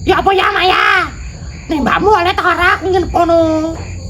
Ya apa ya Maya? Nek mbakmu oleh ta ora aku ngene kono.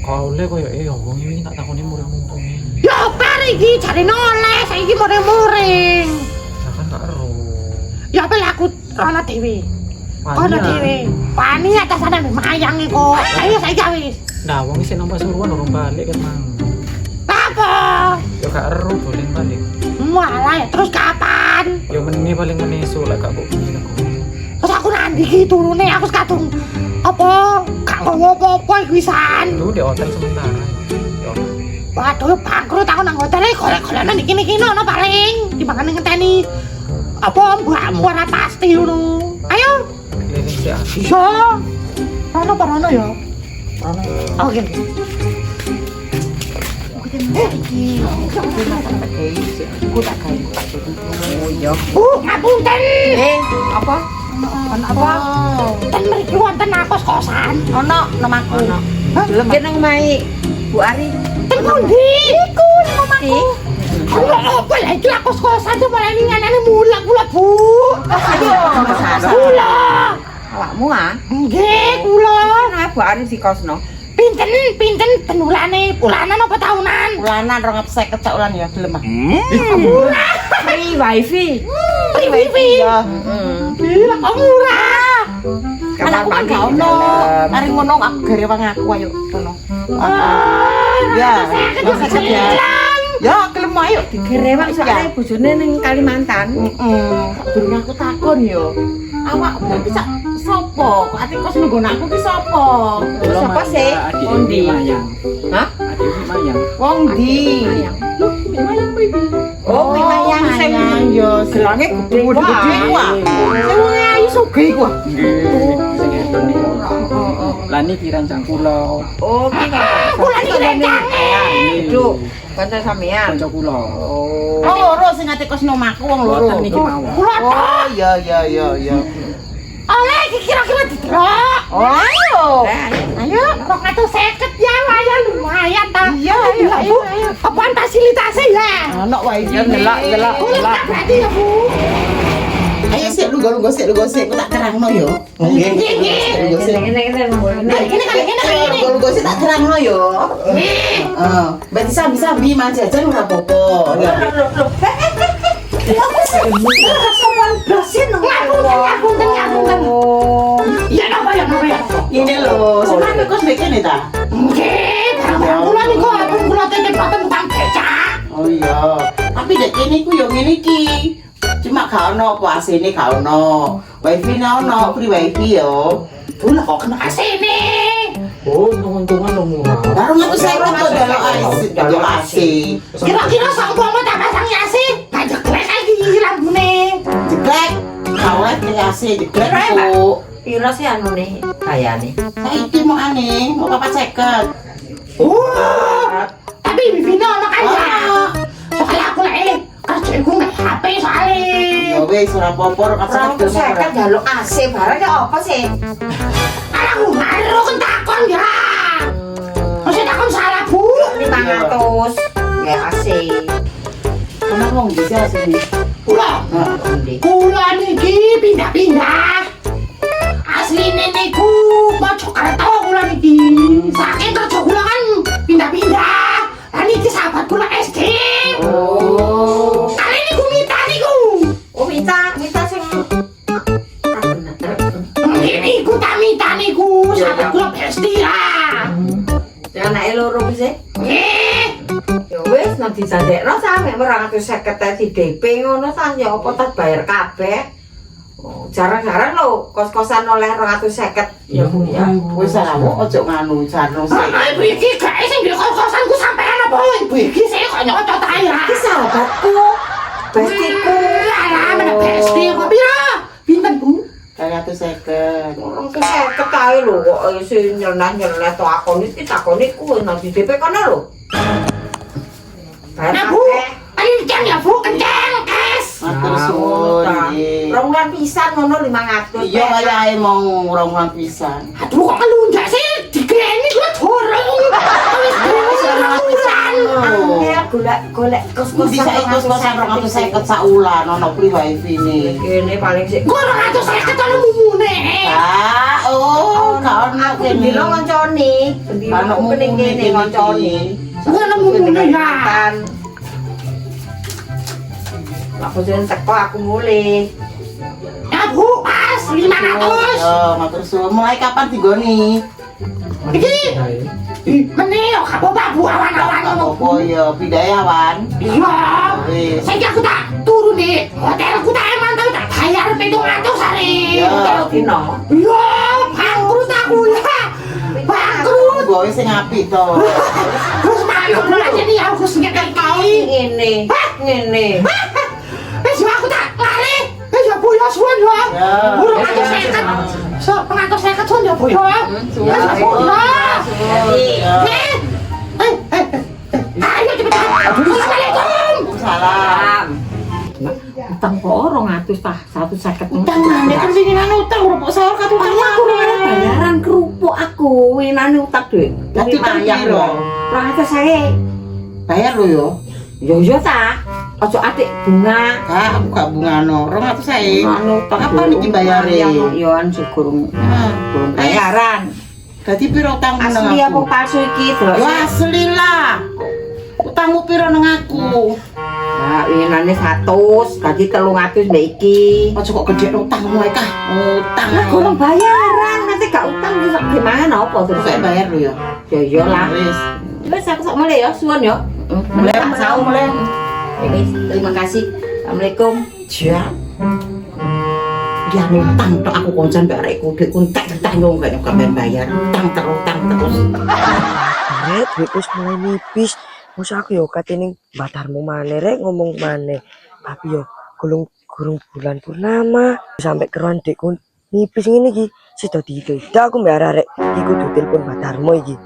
Oleh koyo ya wong iki tak takoni muring-muring. Ya apa iki jarine oleh saiki muring-muring. Ya kan gak ero. Ya apa aku ana dhewe. Ana dhewe. Wani atasane mayang iku. Ayo saiki wis. Nah, wong isih nampa suruhan urung balik kan, Mang. Apa? Ya gak ero dolen balik. Malah ya terus kapan? Ya meneh paling meneh esuk lek gak kok bengi aku. Terus aku nanti iki turune aku kadung apa gak ngowo apa-apa iki wisan. Lu di hotel sementara. Ya. Waduh bangkrut aku nang hotel golek-golekan iki ono paling dimakan ngenteni apa mbakmu ora pasti ngono. Ayo. Keliling sik. Iya. Ono parono ya. Ono. Oke. Aku tak gawe tak tutup. Oh iya. Ngapunten. Apa? Apa? Ten mriki wonten kos-kosan. Ono namaku. Ono. Belum jeneng Mai. Bu Ari. Ten pundi? Iku nang omahku. Apa lah iki kos-kosan tuh malah nganane mulak-mulak, Bu. Kula. Awakmu ah? Nggih, kula. Nah, Bu Ari di kosno. Pinten penulane bulanan apa tahunan? Bulanan 250 cak ulan ya gelem ah. Free wifi. Free wifi. Ya, Gila kok murah. Kamar mandi ono. Mari ngono aku gare wong aku ayo kono. Ya, masa ya. Ya, gelem ayo digere wak soalnya bojone ning Kalimantan. Durung aku takon yo. Awak iki sak sapa? Kok ati kos nunggu aku ki sapa? Sapa sih? Ondi. Hah? Adik Mayang. Wong ndi? Lu Mayang baby. Oh, Mayang sing yo gelange gede-gede kuwi. Sing ayu sugih kuwi. Sing edon iki. Lah niki rancang kula. Oh, ki Kula niki rencange. Duduk. Kanca sampean. Kanca kula. Oh, loro sing ate kos nomaku wong loro. Boten niki mawon. Kula Oh, iya. oleh iki kira-kira didelok. Oh, ayo. Ayo, 250 ya, lumayan ta. Iya, ayo. Apaan fasilitasnya ya? Ono wae iki delok. Kulak berarti ya, Bu. Ayo sik lu gosek aku tak terangno yo. Nggih. Lu gosek. Lu gosek tak terangno yo. Heeh. Berarti sambi-sambi mah jajan ora apa-apa. Ngapunten. Ya napa ya. Ini lho, sampeyan kok mbekene ta? Nggih, barang kula niku ampun kula titip-titip tukang becak. Oh iya. Tapi dek kene ku yo ngene iki. Cuma gak ono apa asine gak ono. Wifi ne ono, free wifi yo. Dulu kok kena asine. Oh, untung-untungan lo murah. Baru ngaku saya kok delok AC. Kira-kira sangkomo tak pasang AC, gak jeglek lagi lambune. Jeglek. Kawat AC jeglek kok. Piro sih anune bayane? Saiki mau aneh, mau 450. Tapi bibine ono kan ya. Soalnya aku lek kerja iku nggak HP soalnya. Ya wis ora apa-apa ora Saya jaluk AC barang ya apa sih? Aku ngaruh kan takon ya. Masih takon salah, Bu. 500 ya AC. Kenapa wong bisa sini? Kula. Endi? Kula niki pindah-pindah. Asline niku Mojokerto kula niki. Saking kerja kula kan pindah-pindah. Lah niki sahabat kula SD. Oh. Kali niku mita niku. Oh, minta sing Ini ku tak mita niku sahabat kula SD lah. anake loro sih. Nggih. Ya wis nek dicandekno sampe 250 di DP ngono ta ya apa tak bayar kabeh. Oh, jarang-jarang lho kos-kosan oleh 250. Ya Bu ya. Wis samu ojo nganu jarno sik. Ibu iki gak sing di kos-kosanku sampean apa ibu iki sik kok nyocot ae ya. Iki sahabatku. Bestiku. Alah men besti kok piro? Pinten Bu? 250. Orang keseket ae lho kok sing nyeleneh to akon iki takone kuwi nang di DP kono lho. Nah Bu, kenceng ya Bu, kenceng, kes. Matur suwun. nggih. Rong bulan pisan ngono 500. Iya wayahe mau rong pisan. Aduh kok kelunjak sih, digreni kula dorong. Wis Wis ana pisan lho. Ya golek Di saya kos-kosan 250 saulan ono pri wifi ini. Kene paling sik. Gua 250 ono mumune. Oh, gak ono kene. Dilo ngonconi. Ono Mungkin kene ngonconi. Gua ono mumune ya. Aku jen teko aku mulai. Ya Bu, Mas, 500. Yo, matur suwun. Mulai kapan digoni? Iki meneh yo kapo babu awan-awan ngono. Oh iya, pidayawan. Iya. Wis. Saiki aku tak turu nih. Hotelku tak emang tapi tak bayar 700 hari. Ya. Hotel Dino. Iya, bangkrut aku ya. Bangkrut. Gue sing apik to. Terus mayo aja nih aku sengit Mau iki. ngene. Ngene. Wis aku tak lari. Wis ya Bu ya suwun ya. Ya. Burung aja seket. So, pengatur seket suwun ya Bu ya. Wis ya Bu ya. Ayo cepetan. Assalamualaikum. Salam. Utang kok 200 tah 150. Utang mana kan sing nang utang rupuk sahur kat utang aku. Bayaran kerupuk aku winane utang dhuwit. Dadi bayar lho. 200 saya. Bayar lho yo. Yo ta. Ojo atik bunga. Aku gak bungano. 200 sae. Anu utang. Kapan iki bayare? Yo an syukur Ah, bayaran. Dadi piro utang nang Asli apa aku? palsu iki, Tru? Yo asli lah. Utangmu piro nang aku? Nah, winane 100, dadi 300 mbek iki. Aja kok gede utangmu ae kah? Utang. Lah kok bayaran, nanti gak utang bisa gimana apa terus Saya bayar lho yo. Ya iya lah. Wis. Wis aku sak mulai ya, suwun ya. Mulai Pak Saung mulai. Wis, terima kasih. Assalamualaikum. Ya. Dia utang tok aku konsen mbak arekku dhek kuntek-kuntek yo gak ben bayar. Utang terus. Rek, duit wis mulai nipis. Masa aku yo katene batarmu maneh rek ngomong maneh. Tapi yo gurung bulan purnama sampai keruan dekku nipis ngene iki. Sida diida aku mbak arek iki kudu telepon batarmu iki.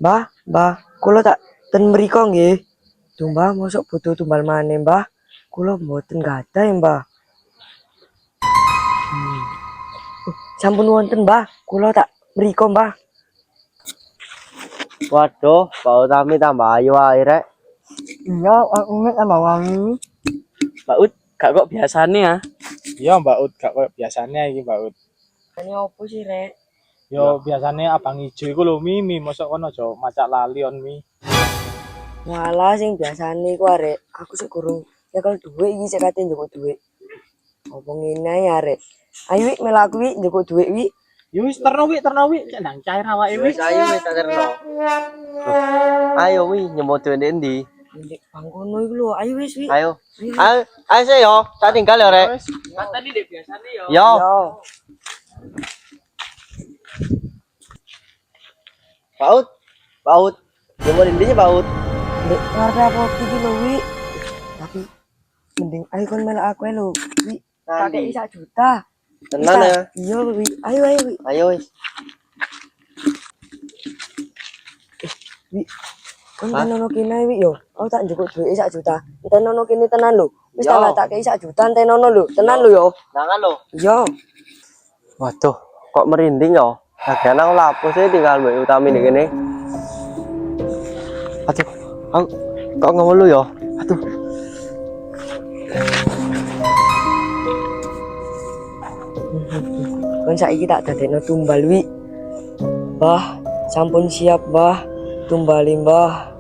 Mbah, kula tak ten mriko nggih. Duh Mbah, mosok butuh tumbal maneh Mbah. Kula mboten gadah ya Mbah. Sampun wonten Mbah, kula tak mriko Mbah. Waduh, Pak Utami tambah ayu ae rek. Iya, aku inget tambah wangi. Mbak Ut, gak kok biasane ya? Iya Mbak Ut, gak koyo biasanya iki Mbak Ut. Ini opo sih rek? Yo biasanya abang ijo iku lho Mimi, mosok kono aja macak lali on mi. Walah sing biasane ku arek, aku sik kurang nyekel dhuwit iki sik kate njupuk dhuwit. Opo ngene ya arek? Ayo wik melaku wik njupuk dhuwit wik. Yo wis terno wi, cek ndang cair awake wis. Ayo wis tak terno. Ayo wi nyemot dene ndi? Ndek bangkono iku lho, ayo wis wik. Ayo. Ayo sih yo, tak tinggal ya rek. Wis. Tadi dek biasane yo. Yo. Pak Ut. Nyemot ndi Pak Ut? Ndek ngarep aku iki lho wik. Tapi mending ayo kon melak aku lho wik. Pakai 1 juta. Tenan ya. Iya wik. Ayo wik. Ayo wis. Wik. Kon tenono kene wik yo. Aku tak njupuk dhuwit 1 juta. Tenono kene tenan lho. Wis Yo. tak kei 1 juta tenono lho. Tenan lho yo. Nangan lo. Iya. Waduh, kok merinding yo? Lagian aku lapo sih tinggal Mbak Utami nih kene. Aduh, aku kok ngomong lu yo? Aduh. Kon saiki tak dadekno tumbal wik. Bah, sampun siap, Bah. Tumbali, Mbah.